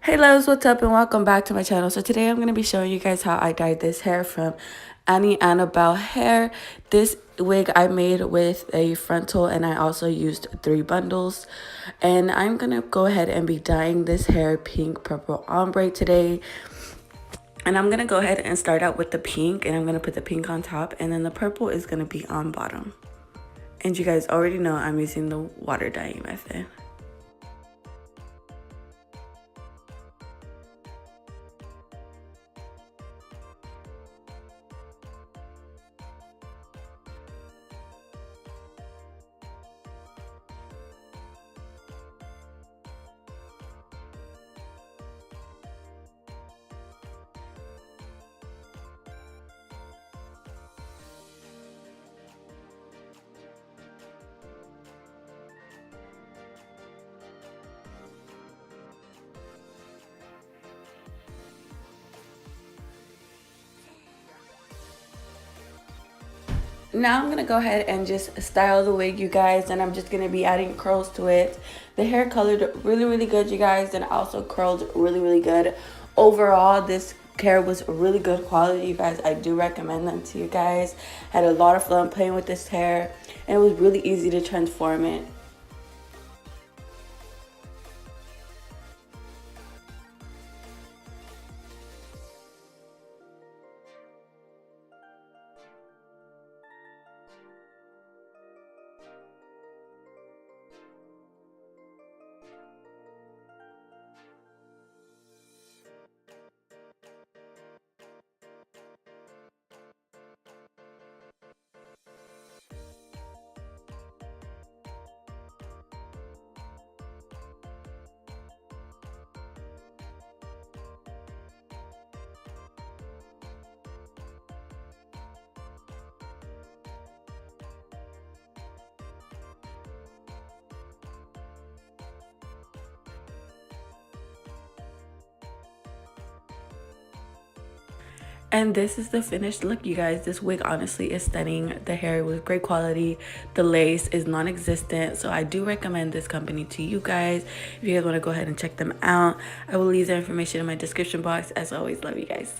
Hey loves, what's up and welcome back to my channel. So today I'm going to be showing you guys how I dyed this hair from Ali Annabelle hair. This wig I made with a frontal and I also used 3 bundles. And I'm going to go ahead and be dyeing this hair pink purple ombre today. And I'm going to go ahead and start out with the pink, and I'm going to put the pink on top, and then the purple is going to be on bottom. And you guys already know I'm using the water dyeing method. Now I'm going to go ahead and just style the wig, you guys, and I'm just going to be adding curls to it. The hair colored really good, you guys, and also curled really good. Overall, this hair was really good quality, you guys. I do recommend them to you guys. Had a lot of fun playing with this hair, and it was really easy to transform it. And this is the finished look, you guys. This wig honestly is stunning. The hair was great quality. The lace is non-existent. So I do recommend this company to you guys. If you guys want to go ahead and check them out, I will leave their information in my description box. As always, love you guys.